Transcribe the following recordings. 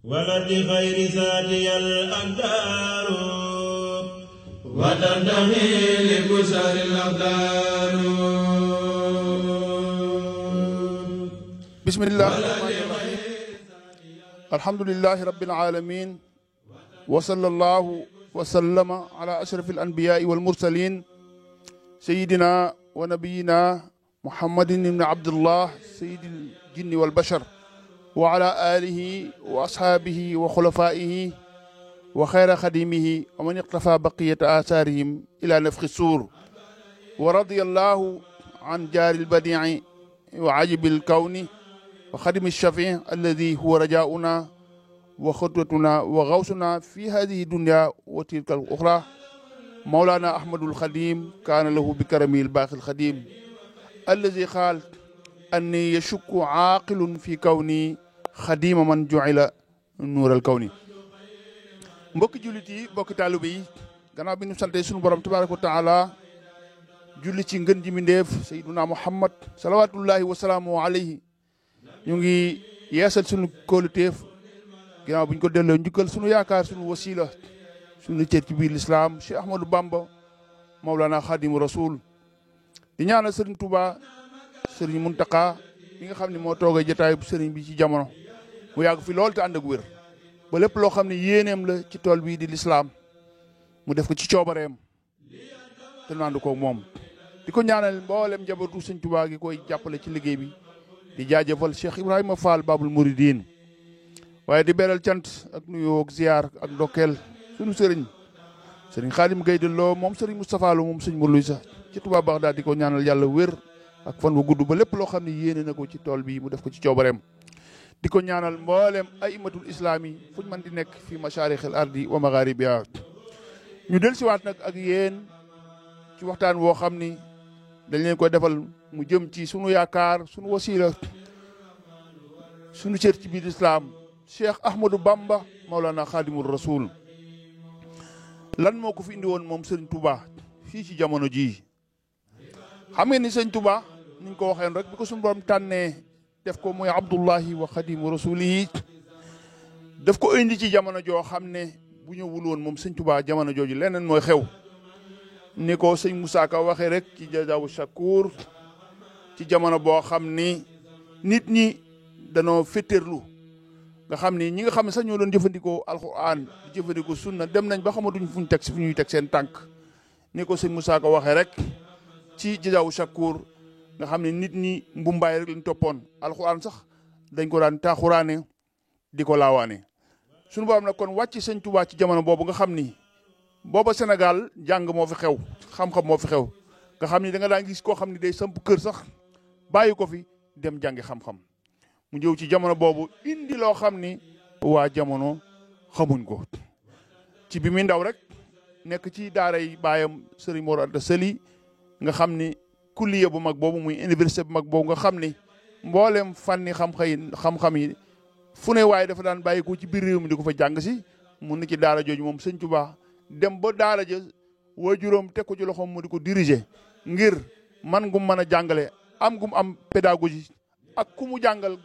ولد خير ذاتي الأقدار وتنتهي لبشر الأقدار. بسم الله الرحمن الرحيم. الحمد لله رب العالمين وصلى الله وسلم على أشرف الأنبياء والمرسلين سيدنا ونبينا محمد بن عبد الله سيد الجن والبشر وعلى آله وأصحابه وخلفائه وخير خديمه ومن اقتفى بقية آثارهم إلى نفخ السور. ورضي الله عن جار البديع وعجب الكون وخدم الشفيع الذي هو رجاؤنا وخطوتنا وغوثنا في هذه الدنيا وتلك الأخرى مولانا أحمد الخديم كان له بكرمه الباقي الخديم الذي قال أني يشك عاقل في كوني خديم من جعل نور الكون. mbokki jullit yi mbokki taalibe yi gannaaw bi ñu sante sunu borom tabaaraka wa taala julli ci ngën ji mindeef sayyiduna Muhammad salawaatullahi wa salaamu alayhi ñu ngi yeesal sunu kóoluteef ginnaaw bu ñu ko delloo njukkal sunu yaakaar sunu wasila sunu cër ci biir lislaam Cheikh Ahmadou Bamba Mawlana Khadimu Rasul di ñaanal Serigne Touba Serigne Muntaka mi nga xam ne moo toogee jotaay bu Serigne bi ci jamono mu yàgg fi lool te ànd ak wér ba lépp loo xam ne yéeneem la ci tool bii di lislaam mu def ko ci coobareem te nandu ko moom di ko ñaanal mboolem njabootu Sëñ Touba gi koy jàppale ci liggéey bi di jaajëfal Cheikh Ibrahima Fall Babul Mouridine waaye di beral cant ak nuyoo ak ziar ak ndokkeel sunu sëriñ Xaadim Gaynde Lo moom sëriñ Moustapha Lo moom sëñ Mourluy sax ci Touba Bagdad di ko ñaanal yàlla wér ak fan wu gudd ba lépp loo xam ne yéene na ko ci tool bi mu def ko ci coobareem di ko ñaanal mboolem aimatul islam yi fuñ mën di nekk fi masharixil ardi wa magharibiha. ñu del siwaat nag ak yéen ci waxtaan woo xam ni dañ leen ko defal mu jëm ci sunu yaakaar sunu wasila sunu cër ci biir islam Cheikh Ahmadou Bamba Mawlana Khadimul Rasul. lan moo ko fi indi woon moom Serigne Touba fii ci jamono jii xam ngeen ni Serigne Touba ni ñu ko waxeen rek bi ko suñu borom tànnee def ko muy Abdullahi wa Khadimu Rasulihi daf ko indi ci jamono joo xam ne bu ñëwul woon moom Serigne Touba jamono jooju leneen mooy xew ni ko sëñ Moussa Ka waxee rek ci Jazaawu Shakur ci jamono boo xam ni nit ñi danoo féttéerlu nga xam ni ñi nga xam ne sax ñoo doon jëfandikoo alxuraan di jëfandikoo sunna dem nañ ba xamatuñ fu ñuy teg seen tànk ni ko sëñ Moussa Ka waxee rek ci Jazaawu Shakur nga xam ne nit ñi mbumbaay rek lañ toppoon alxuraan sax dañ ko daan taaxuraane di ko laawaane suñu borom nag kon wàcc Sëñ Tuubaa ci jamono boobu nga xam ni booba Sénégal jàng moo fi xew xam-xam moo fi xew nga xam ni da nga daan gis koo xam ni day samp kër sax bàyyi ko fi dem jàngi xam-xam mu ñëw ci jamono boobu indi loo xam ni waa jamono xamuñ ko ci bi muy ndaw rek nekk ci daaray baayam Serigne Mor Anta Sali nga xam ni kulliya bu mag boobu muy université bu mag boobu nga xam ni mboolem fànni xam-xam yi fu ne waaye dafa daan bàyyi ko ci biir réew mi di ko fa jàng si mun na ci daara jooju moom Sëñ Tuubaa dem ba daara ja waajuram teg ko ci loxoom mu di ko diriger ngir man gum mën a jàngale am gum am pédagogie ak ku mu jàngal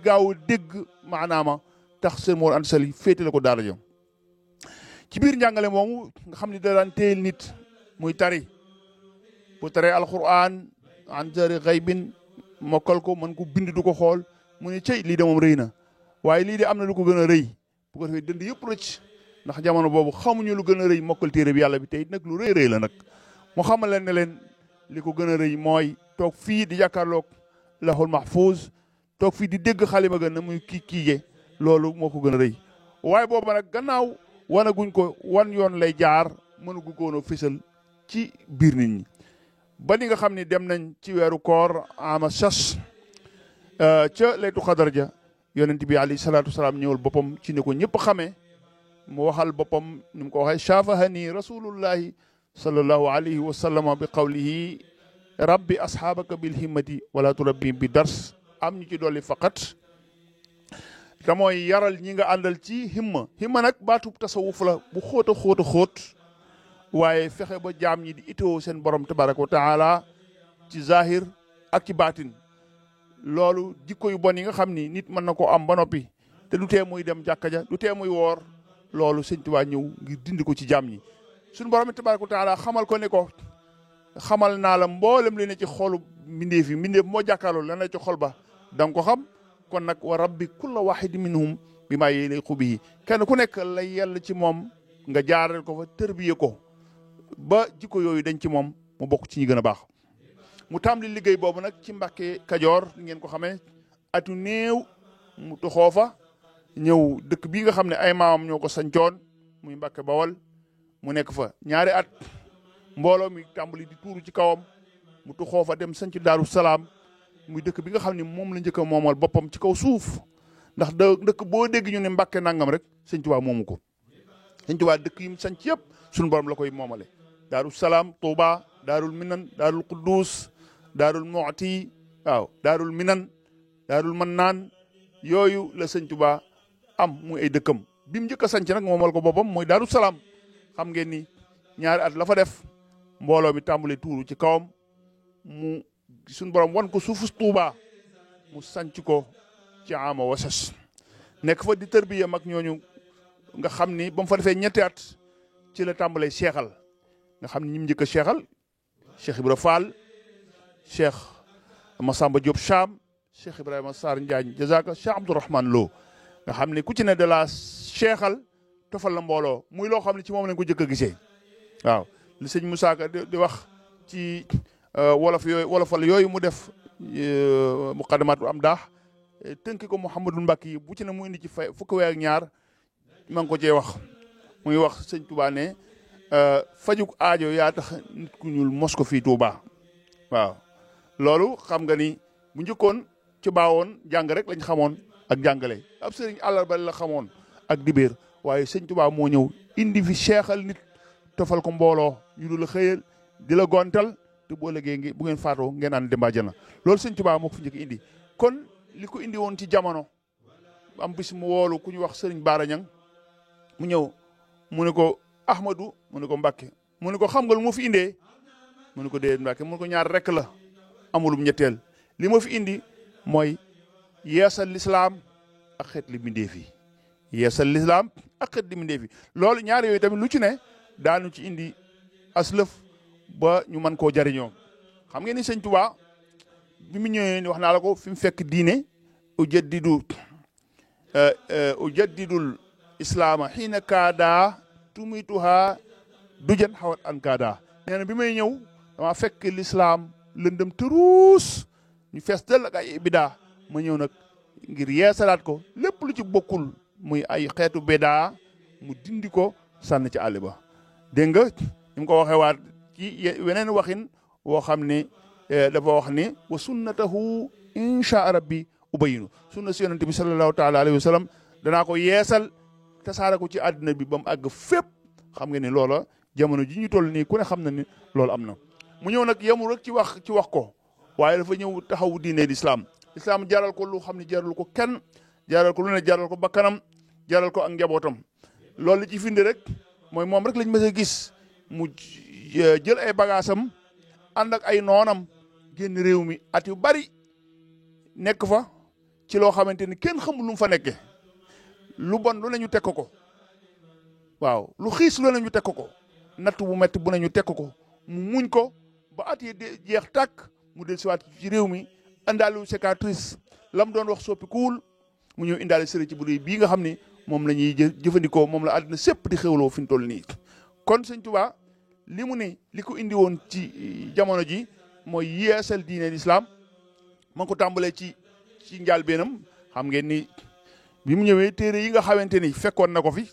gaaw dégg maanaama tax Sëñ Mor Anta Sali féetale ko daara ja ci biir njàngale moomu nga xam ni da daan téyel nit muy tari bu taree alquran an jari xaybin mokkal ko mën ko bind du ko xool mu ne cey lii de moom rëy na waaye lii de am na lu ko gën a rëy bu ko defee dënd yëpp rëcc ndax jamono boobu xamuñu lu gën a rëy mokkal téere bi yàlla bi tey nag lu rëy la nag mu xamal leen ne leen li ko gën a rëy mooy toog fii di jàkkaarloog lahul mahfuz toog fii di dégg xalima gën na muy kiige loolu moo ko gën a rëy waaye boobu nag gannaaw wanaguñ ko wan yoon lay jaar mënugu ko woon a fësal ci biir nit ñi ba ni nga xam ne dem nañ ci weeru koor ama sas ca laytu xadar ja yonent bi alayhi salaatu wasalaam ñëwal boppam ci ne ko ñëpp xamee mu waxal boppam ni mu ko waxee shafahani rasulullahi sallallahu alayhi wa sallama bi qawlihi rabbi asxaabaka bil himmati wala turabbi bi dars am ñu ci dolli faqat te mooy yaral ñi nga àndal ci himma nag baatub tasawuf la bu xóot a xóot waaye fexe ba jaam ñi di itoo seen borom tabaraka wa taala ci zahir ak ci baatin loolu jikko yu bon yi nga xam ni nit mën na koo am ba noppi te du tee muy dem jàkka ja du tee muy woor loolu sëñ Tuubaa ñëw ngir dindi ko ci jaam ñi suñu borom tabaaraka wa taala xamal ko ne ko xamal naa la mboolem li ne ci xolu mbindeef yi mbindeef moo jàkkaarloo la ne ci xol ba da nga ko xam kon nag wa rabbi kulla wahidin minhum bi maa yaliqu bihi kenn ku nekk la yell ci moom nga jaareel ko fa tërbiye ko ba jikko yooyu dañ ci moom mu bokk ci ñi gën a baax mu tàmbali liggéey boobu nag ci Mbàkke Kajoor ngeen ko xamee atu néew mu toxoo fa ñëw dëkk bii nga xam ne ay maamam ñoo ko sancoon muy Mbàkke Bawol mu nekk fa ñaari at mbooloo mi tàmbali di tuuru ci kawam mu toxoo fa dem sanc Daaru Salaam muy dëkk bi nga xam ne moom la njëkk a moomal boppam ci kaw suuf ndax dëkk boo dégg ñu ne Mbàkke nangam rek sëñ Tuubaa moomu ko sëñ Tuubaa dëkk yi mu sanc yëpp suñu borom la koy moomale Daaru Salaam Tuuba Daarul Minan Daarul Quddus Daarul Mu'ti waaw Daarul Minan Daarul Mannaan yooyu la sëñ Tuubaa am muy ay dëkkam bi mu njëkk a sanc nag moomal ko boppam mooy Daaru Salaam xam ngeen ni ñaari at la fa def mbooloo mi tàmbale tuuru ci kawam mu suñu borom wan ko suufu Tuuba mu sanc ko ci ama wasas nekk fa di tërbiya mag ñooñu nga xam ni ba mu fa defee ñetti at ci la tàmbalee seexal nga xam ni ñi mu njëkk a seexal Cheikh Ibra Fall Cheikh Massamba Diop Cham Cheikh Ibrahima Sarr Njaañ Jazaaka Cheikh Abdourahmane Lo nga xam ne ku ci ne de la seexal tofal la mbooloo muy loo xam ne ci moom lañ ko jëkk a gisee waaw li sëñ Moussa Ka di wax ci wolofal yooyu mu def muqaddamaatu am daax tënki ko Mouhamadou Mbacke yi bu ci ne mu indi ci fukki weer ak ñaar ma ngi ko cee wax muy wax sëñ Touba ne fajuk aajo yaa tax nit ku ñuul mos ko fii Touba waaw loolu xam nga ni bu njëkkoon ci baawoon jàng rek lañ xamoon ak jàngale ab sëriñ àllarba la xamoon ak dibéer waaye sëñ Touba moo ñëw indi fi seexal nit tofal ko mbooloo yu dul la xëyal di la gontal te boo lëgee bu ngeen faatoo ngeen naan dem àjjana loolu sëñ Touba moo ko fi njëkk indi kon li ko indi woon ci jamono am bis mu woolu ku ñu wax sëriñ Baara Ñang mu ñëw mu ne ko Ahmadou mu ne ko Mbàkke mu ne ko xam nga lu ma fi indee mu ne ko déedéet Mbàkke mu ne ko ñaar rek la amulum ñetteel li ma fi indi mooy yeesal lislaam ak xeet li mbindeef yi yeesal lislaam ak xeet li mbindeef yi loolu ñaar yooyu tamit lu ci ne daanu ci indi aslëf ba ñu mën koo jariñoo xam ngeen ni sëñ Tuubaa bi mu ñëwee wax naa la ko fi mu fekk diine ujaddidul islaama xiina kaada tumituha dujan xawat an kaada nee na bi may ñëw dama fekk lislaam lëndëm tëruus ñu fees dell ak ay bidaa ma ñëw nag ngir yeesalaat ko lépp lu ci bokkul muy ay xeetu bidaa mu dindi ko sànni ci àll ba dégg nga ni mu ko waxee waat ci weneen waxin woo xam ne dafa wax ni wa sunnatahu insha rabbi ubayinu sunna si yonente bi sallallahu taala alayhi wa sallam danaa ko yeesal tasaare ko ci àddina bi ba mu àgg fépp xam nga ni loola jamono ji ñu toll nii ku ne xam na ni loolu am na mu ñëw nag yemul rek ci wax ko waaye dafa ñëw taxawu diine l'islam jaral ko lu xam ne jaral ko kenn jaral ko lu ne jaral ko bakkanam jaral ko ak njabootam loolu li ci finde rek mooy moom rek lañ mës a gis mu jël ay bagaasam ànd ak ay noonam génn réew mi at yu bari nekk fa ci loo xamante ni kenn xamul lu mu fa nekke lu bon lu ne ñu tekk ko waaw lu xiis lu ne ñu tekk ko natt bu metti bu ne ñu tekk ko mu muñ ko ba at yi jeex tàkk mu del siwaat ci réew mi indaalu cicatrice lam doon wax soppi kuul mu ñëw indaale sëriñ ci bu dee bii nga xam ni moom la ñuy jëfandikoo moom la àddina sépp di xewloo fi ñu toll nii kon sëñ Tuubaa li mu ne li ko indi woon ci jamono ji mooy yeesal diine l'islam ma ngi ko tàmbalee ci njàlbeenam xam ngeen ni bi mu ñëwee téere yi nga xamante ni fekkoon na ko fi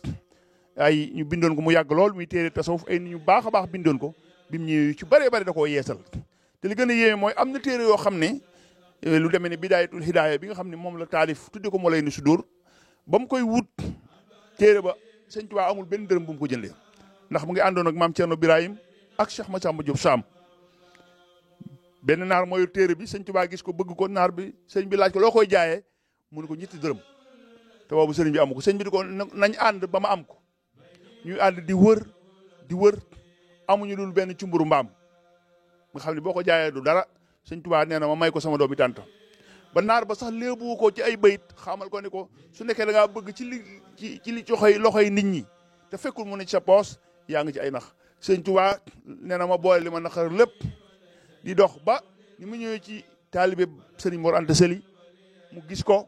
ay ñu bindoon ko mu yàgg lool muy téere tasawuf ay nit ñu baax a baax bindoon ko bi mu ñëwee ci bëree bëri da koo yeesal te li gën a yéeme mooy am na téere yoo xam ne lu demee ne bidaayatul hidaaya bi nga xam ne moom la taalif tudde ko moo lay ni sudur ba mu koy wut téere ba sëñ Tuubaa amul benn dërëm bu mu ko jëndee ndax mu ngi àndoon ak maam Thierno Birahim ak Cheikh Massamba Diop Sam benn naar mooy téere bi sëñ Tuubaa gis ko bëgg ko naar bi sëñ bi laaj ko loo koy jaayee mu ne ko ñetti dërëm te boobu sëriñ bi amu ko sëñ bi di ko nañ ànd ba ma am ko ñuy ànd di wër amuñu dul benn cumburu mbaam nga xam ne boo ko jaayee du dara sëñ Tuubaa nee na ma may ko sama doomi tànta ba naar ba sax léebu ko ci ay bayit xamal ko ni ko su nekkee da ngaa bëgg ci li loxoy nit ñi te fekkul mu ne ci sa poos yaa ngi ci ay nax sëñ Tuubaa nee na ma boole li ma naqar lépp di dox ba ni mu ñëwee ci taalibe sëriñ Mor Anta Sali mu gis ko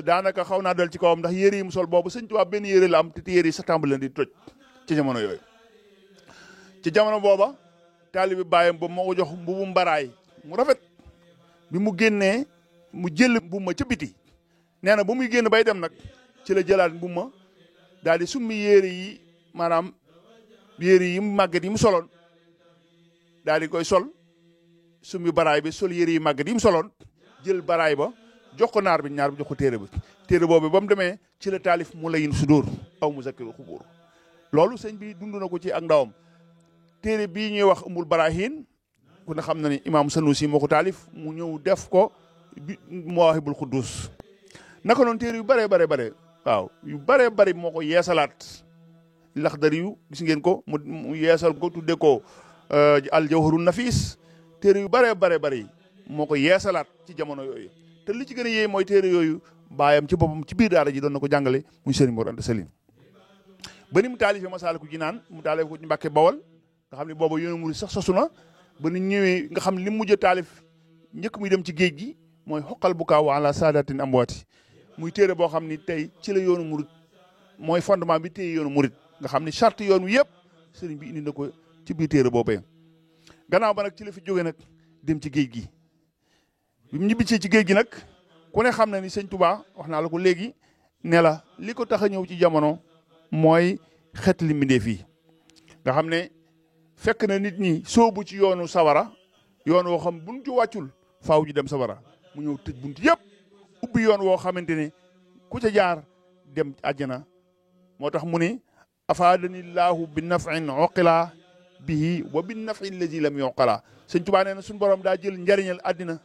daanaka xaw naa dal ci kawam ndax yére yi mu sol boobu sëñ Tuubaa benn yére la am te yére yi sa tàmbali di toj ci jamono yooyu. ci jamono booba taalibe baayam boobu moo ko jox mbubu mbaraay mu rafet bi mu génnee mu jël mbubu ma ca biti nee na ba muy génn bay dem nag ci la jëlaat mbubu ma daal di summi yére yi maanaam yére yi mu màgget yi mu soloon daal di koy sol summi baraay bi sol yére yi màgget yi mu soloon jël baraay ba jox ko naar bi jox ko téere bi téere boobu ba mu demee ci la taalif mu layin sudur aw mu zakkil xubur loolu sëñ bi dund na ko ci ak ndawam téere bii ñuy wax umul barahin ku ne xam na ni imaam Sanusi moo ko taalif mu ñëw def ko Mawaahibul Quddus naka noonu téere yu bare waaw yu bare moo ko yeesalaat Laxdari yu gis ngeen ko mu yeesal ko tudde ko al jawharun nafis téere yu bare moo ko yeesalaat ci jamono yooyu te li ci gën a yéey mooy téere yooyu baayam ci boppam ci biir daara ji doon na ko jàngale muy Sëriñ Mor Anta Sali ba ni mu taalifee Masaalikul Jinaan mu taalif ko ci Mbàkke Bawol nga xam ne booba yoonu murid sax sosu na ba ni ñëwee nga xam li mu mujj a taalif njëkk muy dem ci géej gi mooy xoqal bu kaaw ala saadatin amwaati muy téere boo xam ni tey ci la yoonu murid mooy fondement bi téye yoonu murid nga xam ni charte yoon wi yëpp sëriñ bi indi na ko ci biir téere boobee gannaaw ba nag ci la fi jóge nag dem ci géej gi bi mu ñibbisee ci géej gi nag ku ne xam na ni sëñ Touba wax naa la ko léegi ne la li ko tax a ñëw ci jamono mooy xeet li mbindeef yi nga xam ne fekk na nit ñi soobu ci yoonu sawara yoon woo xam buñ ci wàccul faaw ji dem sawara mu ñëw tëj bunt yëpp ubbi yoon woo xamante ne ku ca jaar dem àjjana moo tax mu ne afaadani llaahu bi nafin oqila bihi wa bi nafi allazi lam yoqala sëñ Touba nee na suñu borom daa jël njariñal àddina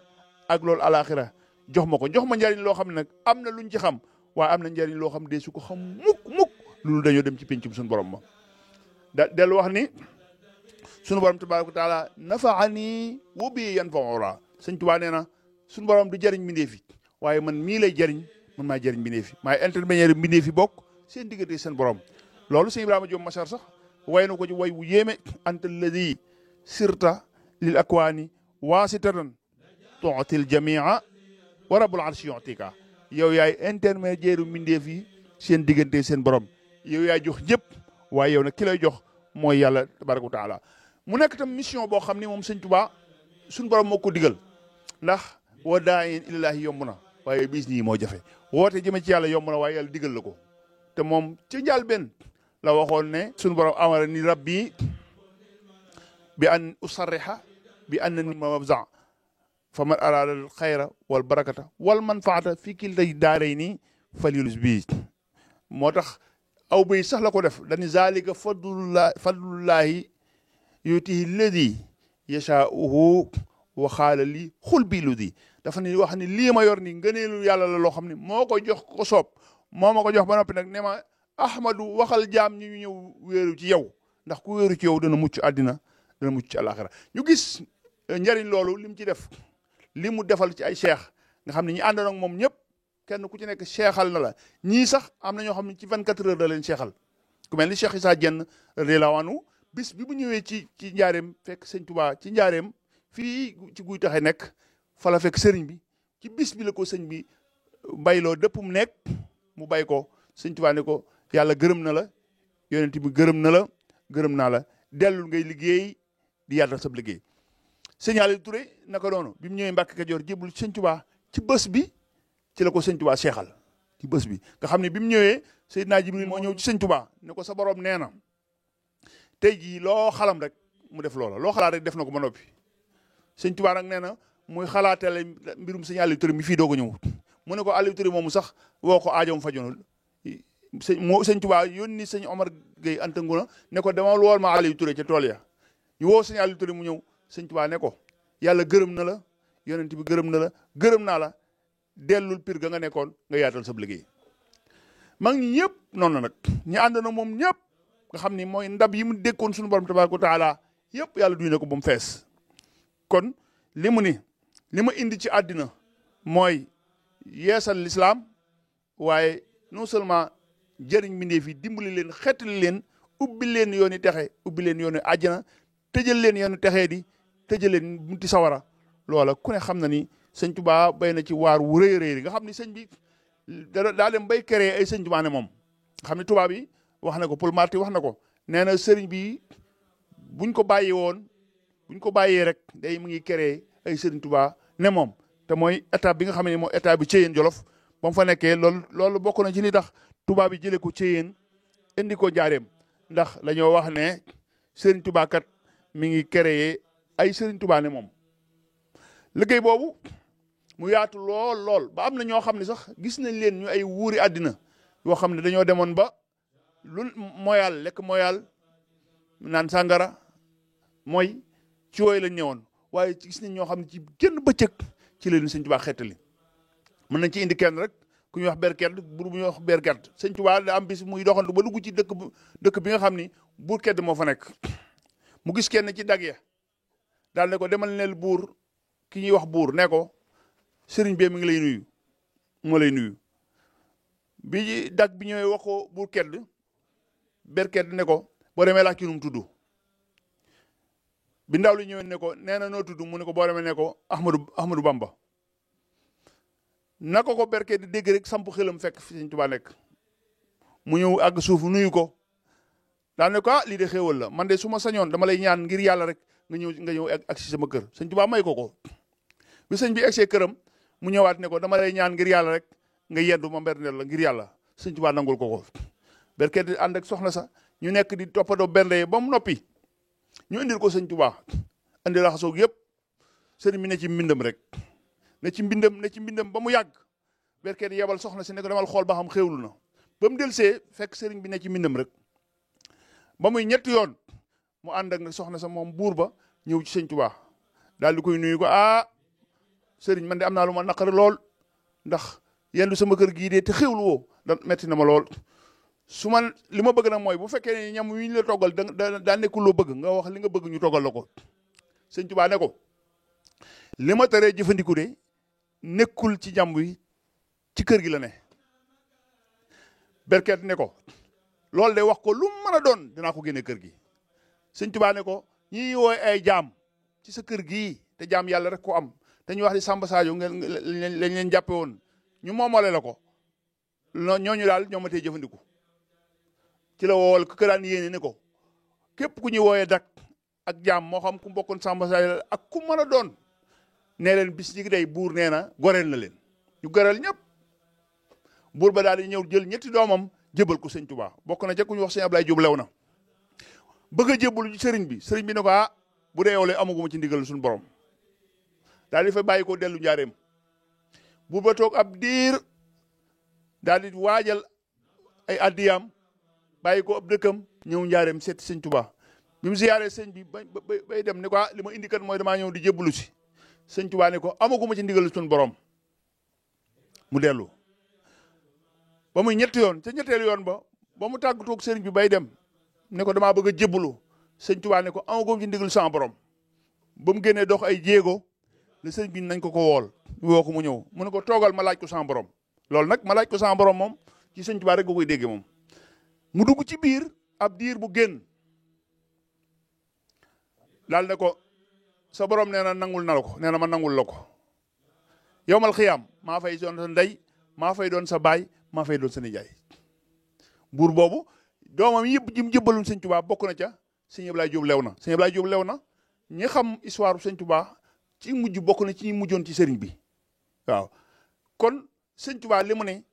ak loolu alaxira jox ma njariñ loo xam ne nag am na luñ ci xam waaye am na njariñ loo xam de su ko xam mukk loolu dañoo dem ci pencum suñu borom ma dellu wax ni suñu borom tabaaraka wa taala nafaani wa bi yanfa'u sëñ Tuubaa nee na suñu borom du jariñ mbindeef yi waaye man mii lay jariñ man maa jariñ mbindeef yi maay intermédiaire mbindeef yi bokk seen diggante seen borom loolu sëñ Ibrahima Diop Machar sax way na ko ci way wu yéeme anta alladi sirta lil akwaani waasitatan tu'til jamia wa rabbul arshi yu'tika yow yaay intermédiaire mbindeef yi seen diggante seen borom yow yaay jox ñëpp waaye yow nag ki lay jox mooy yàlla tabaraka wa taala mu nekk tam mission boo xam ni moom sëñ Tuubaa suñu borom moo ko digal ndax wa daayin ilallaahi yomb na waaye bis nii moo jafe woote jëme ci yàlla yomb na waaye yàlla digal la ko te moom ci njaal benn la waxoon ne suñu borom amara ni rabbi bi an usarriha bi annani mabza fa man araada al xayra wal barakata wal manfaata fi kiltay daarayni falyulus bii moo tax aw bay sax la ko def dañu zalika fadlullahi yutihi lladi yashaa'uhu wa xaala li xul bi lu di dafa ne wax ni lii ma yor ni ngëneelu yàlla la loo xam ne moo ko jox ko soob moo ma ko jox ba noppi nag ne ma ahmadu waxal jaam ñi ñu ñëw wéeru ci yow ndax ku wéeru ci yow dana mucc àddina dana mucc ci àlaxira ñu gis njariñ loolu li mu ci def li mu defal ci ay cheikh nga xam ne ñi àndoon ak moom ñëpp kenn ku ci nekk cheikhal na la ñii sax am na ñoo xam ne ci 24 heures da leen cheikhal ku mel ni Cheikh Issa Diène radiyallaahu anhu bis bi mu ñëwee ci njaareem fekk sëñ Tuubaa ci njaareem fii ci guy taxe nekk fa la fekk sëriñ bi ci bis bi la ko sëñ bi bayloo dëpp mu nekk mu bay ko sëñ Tuubaa ne ko yàlla gërëm na la yonent bi gërëm na la gërëm naa la dellul ngay liggéey di yaatal sab liggéey sëñ Aliou Touré naka noonu bi mu ñëwee Mbàkke Kajoor jébul sëñ Tuubaa ci bés bi ci la ko sëñ Tuubaa seexal ci bés bi nga xam ne bi mu ñëwee Seydina Jibril moo ñëw ci sëñ Tuubaa ne ko sa borom nee na tey jii loo xalam rek mu def loola loo xalaat rek def na ko ba noppi sëñ Tuubaa nag nee na muy xalaatale mbirum sëñ Aliou Touré mi fii doog a ñëw mu ne ko Aliou Touré moomu sax woo ko aajoom fajoonul sëñ Tuubaa yónni sëñ Omar Gueye Anta Nguna ne ko demal wool ma Aliou Touré ca tool ya ñu woo sëñ Aliou Touré mu ñëw sëñ Tuubaa ne ko yàlla gërëm na la yonent bi gërëm na la gërëm naa la dellul pir ga nga nekkoon nga yaatal sab liggéey mag ñi ñëpp noonu nag ñi ànd na moom ñëpp nga xam ni mooy ndab yi mu dékkoon suñu borom tabaaraka wa taala yëpp yàlla duy na ko ba mu fees kon li mu ni li ma indi ci àddina mooy yeesal lislaam waaye non seulement jëriñ mbindeef yi dimbali leen xettali leen ubbi leen yooni texe ubbi leen yooni àjjana tëjal leen yooni texee di tëjal leen bunti sawara loola ku ne xam na ni sëñ Tuubaa bay na ci waar wu rëy rëy nga xam ni sëñ bi daa dem bay créé ay sëñ Tuubaa ne moom nga xam ne tubaab yi wax na ko Paul Marty wax na ko nee na sëriñ bi buñ ko bàyyee rek day mu ngi créé ay sëriñ Tuubaa ne moom te mooy étape bi nga xam ne mooy étape bi Ceyeen Jolof ba mu fa nekkee loolu bokk na ci li tax tubaab bi jëlee ko Ceyeen indi ko Njaareem ndax dañoo wax ne sëriñ Tuubaa kat mi ngi créé ay sëriñ Tuubaa ne moom liggéey boobu mu yaatu lool ba am na ñoo xam ne sax gis nañ leen ñu ay wuuri àddina yoo xam ne dañoo demoon ba lu moyal lekk moyal naan sàngara mooy ci yooyu lañ ñëwoon waaye gis nañ ñoo xam ne ci génn bëccëg ci leen sëñ Tuubaa xettali mën nañ ci indi kenn rek ku ñuy wax berkedd buur bu ñuy wax berkedd sëñ Tuubaa da am bis muy doxantu ba dugg ci dëkk bi nga xam ni buur kedd moo fa nekk mu gis kenn ci dag ya daal ne ko demal neel buur ki ñuy wax buur ne ko sëriñ bee mi ngi lay nuyu moo lay nuyu bi dag bi ñëwee wax ko buur kedd berkedd ne ko boo demee laaj ki nu mu tudd bi ndaw li ñëwee ne ko nee na noo tudd mu ne ko boo demee ne ko Ahmadou Bamba naka ko berkedd di dégg rek samp xelam fekk fi sëñ Tuubaa nekk mu ñëw àgg suuf nuyu ko daal ne ko lii de xéewal la man de su ma sañoon dama lay ñaan ngir yàlla rek nga ñëw ak si sama kër sëñ Tuubaa may ko bi sëñ bi egsee këram mu ñëwaat ne ko dama lay ñaan ngir yàlla rek nga yendu ma mberndeel la ngir yàlla sëñ Tuubaa nangul ko berkedd di ànd ak soxna sa ñu nekk di toppatoo bernde yi ba mu noppi ñu indil ko sëñ Tuubaa indi raxasoog yëpp sëriñ mi ne ci mbindam rek ne ci mbindam ba mu yàgg berkedd yebal soxna si ne ko demal xool ba xam xéewlu na ba mu delsee fekk sëriñ bi ne ci mbindam rek ba muy ñetti yoon mu ànd ak nag soxna sa moom buur ba ñëw ci sëñ Tuubaa daal di koy nuyu ko sëriñ man de am naa lu ma naqari lool ndax yendu sama kër gii de te xéwlu woo da metti na ma lool su ma li ma bëgg nag mooy bu fekkee ne ñam wi ñu la toggal daa nekkul loo bëgg nga wax li nga bëgg ñu toggal la ko sëñ Tuubaa ne ko li ma teree jëfandiku de nekkul ci ñam wi ci kër gi la ne berket ne ko loolu de wax ko lu mën a doon dinaa ko génne kër gi sëñ Tuubaa ne ko ñi wooy ay jaam ci sa kër gii te jaam yàlla rek ko am te ñu wax di Samba Sadio lañ leen jàppe woon ñu moomale la ko ñooñu daal ñoo ma tee jëfandiku ci la woowal ku daan yéene ne ko képp ku ñuy wooyee dak ak jaam moo xam ku mbokkoon Samba Sadio ak ku mën a doon nee leen bis ñi day buur nee na goreel na leen ñu goreel ñëpp buur ba daal di ñëw jël ñetti doomam jébal ko sëñ Tuubaa bokk na ca ku ñu wax sëñ Ablaye Jóob lew na bëgg a jébbalu ci sëriñ bi ne ko bu dee yow le amaguma ci ndigal suñu borom daal di fa bàyyi ko dellu njaareem buur ba toog ab diir daal di waajal ay addiyaam bàyyi ko ab dëkkam ñëw njaareem seeti sëñ Tuubaa bi mu siyaaree sëñ bi bay dem ne ko li ma indi kat mooy damaa ñëw di jébbalu si sëñ Tuubaa ne ko amaguma ci ndigal suñu borom mu dellu ba muy ñetti yoon ca ñetteelu yoon ba mu tàggatoog sëriñ bi bay dem ne ko damaa bëgg a jébbalu sëñ Tuubaa ne ko amaguma ci ndigal sama borom ba mu génnee dox ay jéego le sëriñ bi nañ ko wool woo ko mu ñëw mu ne ko toogal ma laaj ko sama borom loolu nag ma laaj ko sama borom moom ci sëñ Tuubaa rek nga koy déggee moom mu dugg ci biir ab diir bu génn daal ne ko sa borom nee na nangul na la ko nee na ma nangul la ko yowmal xiyaam maa fay doon sa ndey maa fay doon sa baay maa fay doon sa nijaay buur boobu doomam yëpp ji mu jëbbalum sëñ Tuubaa bokk na ca sëñ Ablaye Jóob lew na sëñ Ablaye Jóob lew na ñi xam histoire sëñ Tuubaa ci mujj bokk na ci ñi mujjoon ci sëriñ bi waaw kon sëñ Tuubaa li mu ne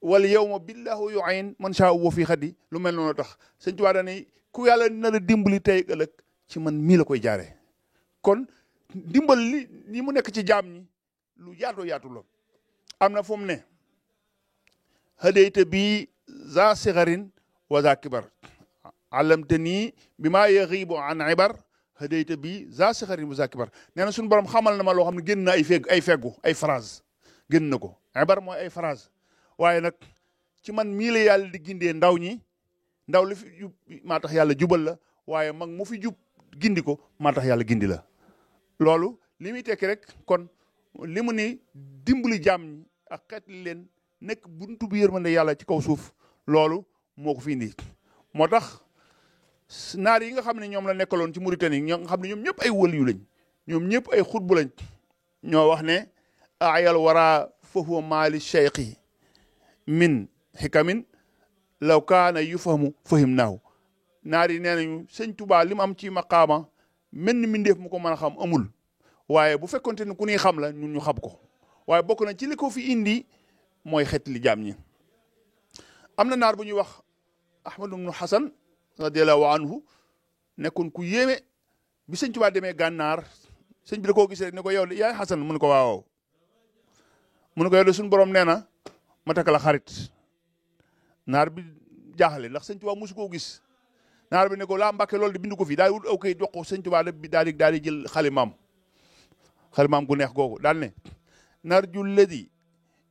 wala yawma billahu yu'in man shaa wa fi xadi lu mel noonu tax sëñ Tuubaa dañuy ku yàlla na la dimbali tey ëllëg ci man mii la koy jaaree kon dimbal li mu nekk ci jaam ñi lu yaatu yaatu la am na fu mu ne hadayta bi za sigarin wa za kibar allamtani bi maa yaxiibu an ibar hadayta bi za sigarin wa za kibar nee na suñu borom xamal na ma loo xam ne génn na ay phrase génn na ko ibar mooy ay phrase waaye nag ci man mii la yàlla di gindee ndaw ñi ndaw li fi jub maa tax yàlla jubal la waaye mag mu fi jub gindi ko maa tax yàlla gindi la loolu li muy tekki rek kon li mu ni dimbali jaam ñi ak xeet li leen nekk buntu bi yërmande yàlla ci kaw suuf loolu moo ko fi indi. moo tax naar yi nga xam ne ñoom la nekkaloon ci Mauritanie ñoo nga xam ne ñoom ñëpp ay waliyu lañ ñoom ñëpp ay xutbu lañ ñoo wax ne ayal wara fa huwa maali cheikhi min xikamin law kaana yufahamu fahimnaahu. naar yi nee nañu sëñ Tuubaa li mu am ci maqaama mel ni mindeef mu ko mën a xam amul waaye bu fekkonte ne ku ñuy xam la ñun ñu xam ko waaye bokk na ci li ko fi indi mooy xeet li jaam ñi. am na naar bu ñuy wax Ahmadu bnu Hasan radiallahu anhu nekkoon ku yéeme bi sëñ Tuubaa demee gànnaar sëñ bi da koo gis rek ne ko yow yaay Hasan mu ne ko waaw mu ne ko yow de suñu borom nee na ma takk la xarit. naar bi jaaxle ndax sëñ Tuubaa mosu koo gis naar bi ne ko laa Mbàkke loolu de bindu ko fii daal di wut aw kayit jox ko sëñ Tuubaa daal di jël xalimaam gu neex googu daal ne narju lladi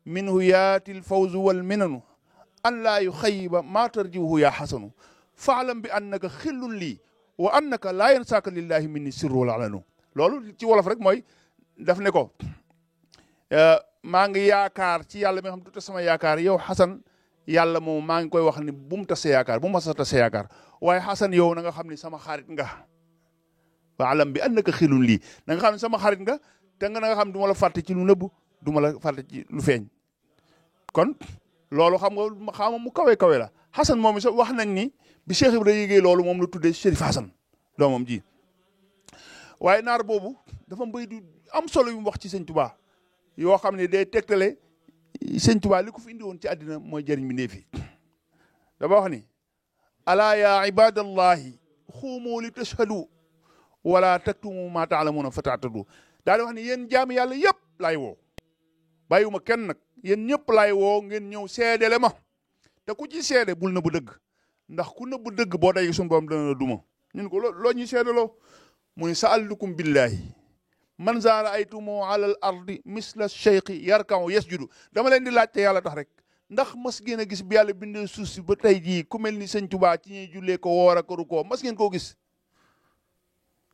minhu yaatil fawzu wal minanu an laa yuxayiba maa tarjiwhu yaa xasanu faalam bi annaka xillun lii wa annaka laa yansaaka lillahi minni sirru wal alanu. loolu ci wolof rek mooy daf ne ko maa ngi yaakaar ci yàlla mi nga xam du sama yaakaar yow Xasan yàlla moom maa ngi koy wax ni bu mu tase yaakaar bu mu tase yaakaar waaye Xasan yow na nga xam ni sama xarit nga faalam bi annaka xillun lii na nga xam ne sama xarit nga te nga xam du ma la fàtte ci lu nëbb du ma la fàtte ci lu feeñ. kon loolu xam nga xama mu kawe la Xasan moom sax wax nañ ni bi Cheikh Ibrahima yéegee loolu moom la tuddee Chérif Xasan doomam ji. waaye naar boobu dafa mbéy du am solo yu mu wax ci sëñ Tuubaa yoo xam ne day tegtale sëñ Tuubaa li ko fi indi woon ci àddina mooy jëriñ bi fi dafa wax ni alaa yaa ibadallahi xuumu li tashhadu wala taktumu ma taalamuuna fa taatadu daal di wax ni yéen jaami yàlla yëpp laay woo bàyyiwuma kenn nag yéen ñëpp laay woo ngeen ñëw seedele ma te ku ci seede bul nëbb dëgg ndax ku nëbb dëgg boo day suñu borom dana la duma. ñun ko loo ñuy seedeloo mu ni sa'altukum billahi man zaara aytumu ala al ardi misla cheikhi yarka'u yasjudu dama leen di laajte yàlla tax rek ndax mas ngeen a gis bi yàlla bindee suuf si ba tey jii ku mel ni sëñ Tuubaa ci ñuy jullee ko woor ak rukkoo mas ngeen koo gis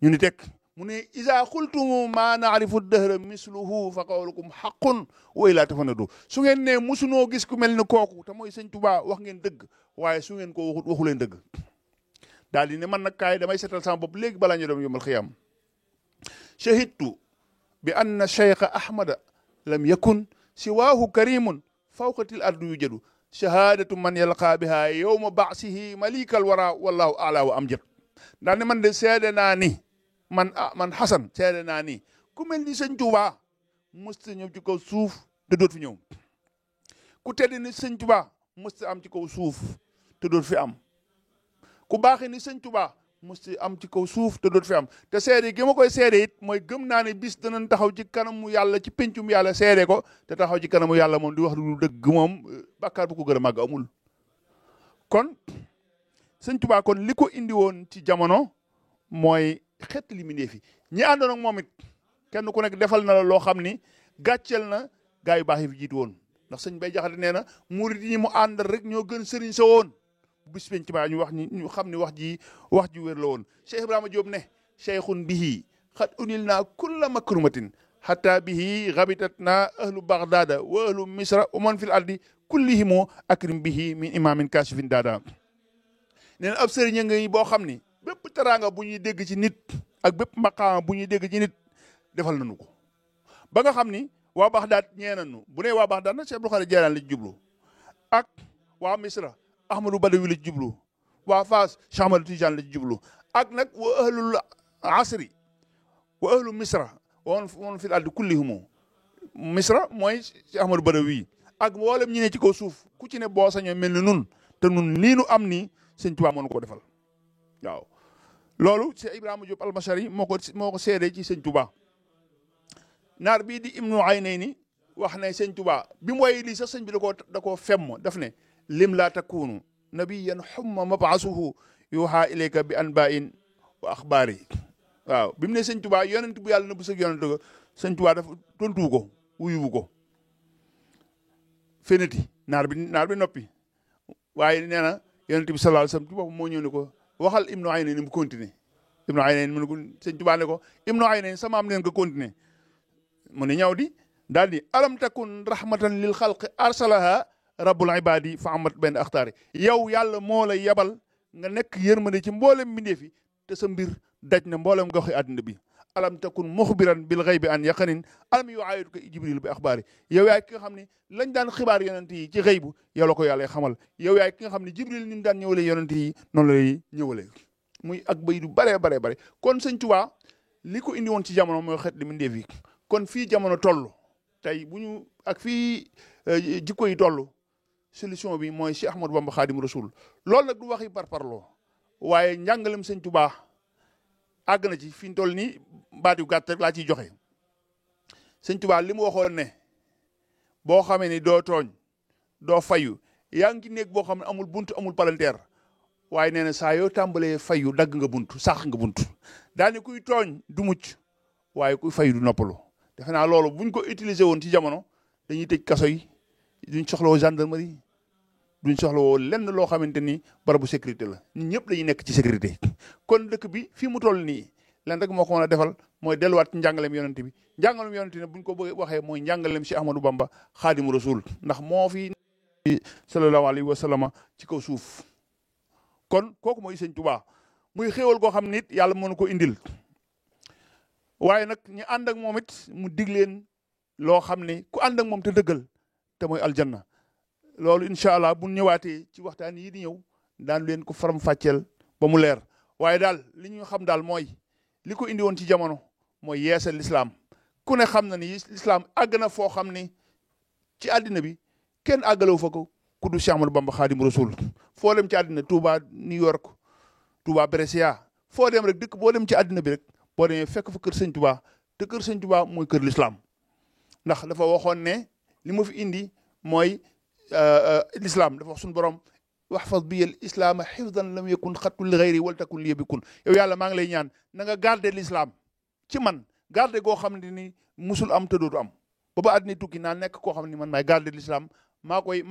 ñu ni tekk mu ne isa xultumu ma naarifu dëhra misluhu fa qawlukum xaqun wa ilaa tafanadu su ngeen ne musunoo gis ku mel ni kooku te mooy sëñ Tuubaa wax ngeen dëgg waaye su ngeen ko waxu leen dëgg daal di ne man nag kaay damay seetal sama bopp léegi balaa ñu dem yomal xiyaam shahidtu bi anna cheikha ahmada lam yakun siwaahu karimun fawqatil ardu yujadu shahadatu man yalqaa biha yowma baasihi malikal wara wallahu ala wa amjad daal ne man de seede naa ni man Xasan seede naa ni ku mel ni sëñ Tuubaa mësta ñëw ci kaw suuf te doot fi ñëw ku tedd ni sëñ Tuubaa mësta am ci kaw suuf te doot fi am ku baaxee ni sëñ Tuubaa mësta am ci kaw suuf te doot fi am te seede gi ma koy seede it mooy gëm naa ne bis danañ taxaw ci kanamu yàlla ci pencum yàlla seede ko te taxaw ci kanamu yàlla moom di wax lu dëgg moom bàkkaar bu ko gën a màgg amul. kon sëñ Tuubaa kon li ko indi woon ci jamono mooy xeet li mi fi ñi àndoon ak moom it kenn ku nekk defal na la loo xam ni gàcceel na gaa yu baax yi fi jiitu woon ndax sëñ Bay Jaxate nee na murid yi mu àndal rek ñoo gën sëriñ sa woon bis penc ba ñu wax ñu xam ni wax ji wér la woon. Cheikh Ibrahima Diop ne cheikhun bihi xat unil naa kulla makrumatin hatta bihi gabitat naa ahlu baghdada wa ahlu misra wa man fil ardi kullihimu akrim bihi min imamin kasifin daada nee na ab sëriñ nga boo xam ni bépp teraanga bu ñuy dégg ci nit ak bépp maqaama bu ñuy dégg ci nit defal nañu ko ba nga xam ni waa Baxdaad ñee nañu bu nee waa Baxdaad nag Cheikh Abdul Xaadir Jeylaani la ci jublu ak waa Misra Ahmadou Badawi la ci jublu waa Faas Cheikh Ahmadou Tijaan la ci jublu ak nag wa ahlul asri wa ahlu Misra wa man fil ardi kullihimu Misra mooy Cheikh Ahmadou Badawi ak mboolem ñi ne ci kaw suuf ku ci ne boo sañoo mel ni nun te nun lii nu am nii sëñ Tuubaa moo nu ko defal waaw loolu Cheikh Ibrahima Diop Almashari moo ko seede ci sëñ Tuubaa naar bii di Ibnu Aynayni wax ne sëñ Tuubaa bi mu woyee lii sax sëñ bi da koo femm daf ne lim laa takunu nabiyan xumma mabaasuhu yuuxa ilayka bi anba'in wa axbaari waaw bi mu ne sëñ Tuubaa yonent bu yàlla na bu sëg yonent ko sëñ Tuubaa dafa tontuwu ko wuyuwu ko feneti naar bi noppi waaye nee na yonent bi sallallahu alayhi wasallam ci boppam moo ñëw ne ko waxal Ibnu Aynayni mu continuer Ibnu Aynayni mu ne ko sëñ Tuubaa ne ko Ibnu Aynayni sama am leen ko continuer mu ne ñaw di daal ni alam takun rahmatan lil xalqi arsalaha rabbul ibadi fa amat benn axtaari yow yàlla moo la yebal nga nekk yërmande ci mboolem mbindeef yi te sa mbir daj na mboolem goxi àddina bi alam takun muxbiran bil xaybi an yaqanin alam yu aayatu ko jibril bi axbaari yow yaay ki nga xam ne lañ daan xibaar yonent yi ci xëybu yow la ko yàlla xamal yow yaay ki nga xam ne jibril ni mu daan ñëwalee yonent yi noonu lay ñëwalee muy ak bay du bare kon sëñ Tuubaa li ko indi woon ci jamono mooy xeet li mbindeef yi kon fii jamono toll tey bu ñu ak fii jikko yi toll solution bi mooy Cheikh Ahmadou Bamba Xaadimu Rasuul loolu nag du waxi parparloo waaye njàngalem sëñ Tuubaa àgg na ci fi ñu toll nii baat yu gàtt rek laa ciy joxe sëñ Tuubaa li mu waxoon ne boo xamee ni doo tooñ doo fayu yaa ngi ci néeg boo xam ne amul bunt amul palanteer waaye nee na saa yoo tàmbalee fayu dagg nga bunt sax nga bunt daani kuy tooñ du mucc waaye kuy fayu du noppalu defe naa loolu buñ ko utiliser woon ci jamono dañuy tëj kaso yi duñ soxlawoo gendarmerie duñ soxlawoo lenn loo xamante ni barabu sécurité la ñun ñëpp dañuy nekk ci sécurité kon dëkk bi fii mu toll nii len rek moo ko mën a defal mooy delluwaat ci njàngaleem yonent bi njàngaleem yonent ne buñ ko bëgg waxee mooy njàngaleem Cheikh Ahmadou Bamba Xaadimu Rasuul ndax moo fi sallallahu alayhi wa sallam ci kaw suuf kon kooku mooy sëñ Tuubaa muy xéewal goo xam nit yàlla mënu ko indil waaye nag ñu ànd ak moom it mu dig leen loo xam ne ku ànd ak moom te dëggal te mooy aljanna loolu incha allah bu ñëwaatee ci waxtaan yii di ñëw daan leen ko faram fàcceel ba mu leer waaye daal li ñu xam daal mooy li ko indi woon ci jamono mooy yeesal lislaam ku ne xam na ni lislaam àgg na foo xam ni ci àddina bi kenn àggalewu fa ko ku du Cheikh Ahmadou Bamba Xaadimu Rasuul foo dem ci àddina Touba New York Touba Brescia foo dem rek dëkk boo dem ci àddina bi rek boo demee fekk fa kër sëñ Touba te kër sëñ Touba mooy kër lislaam ndax dafa waxoon ne li ma fi indi mooy l'islam dafa wax suñu borom waxfaz bi al islaama xifdan lam yakun xattu li xayri wal takun li bikun yow yàlla maa ngi lay ñaan na nga garder l'islam ci man garder goo xam ne ni musul am te dootu am ba ba àddina tukki naa nekk koo xam ne man maay garder l'islam maa koy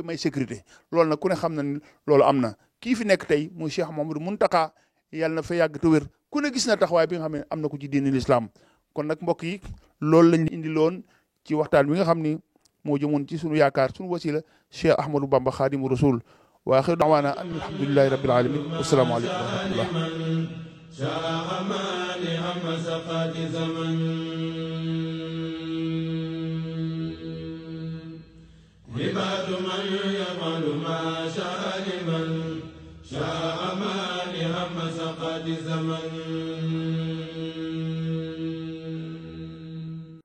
may sécurité loolu nag ku ne xam na ni loolu am na kii fi nekk tey muy Cheikh Mouhamadou Mountakha yàlla na fa yàgg te wér ku ne gis na taxawaay bi nga xam ne am na ko ci diini l'islam kon nag mbokk yi loolu lañ indi loon ci waxtaan bi nga xam ni moo jëmoon ci sunu yaakaar sunu wasila Cheikh Ahmadou Bamba Xaadimu Rasuul wa axiru da'waana an alhamdulillahi rabbil alamin wassalaamu aleykum wa rahmatullah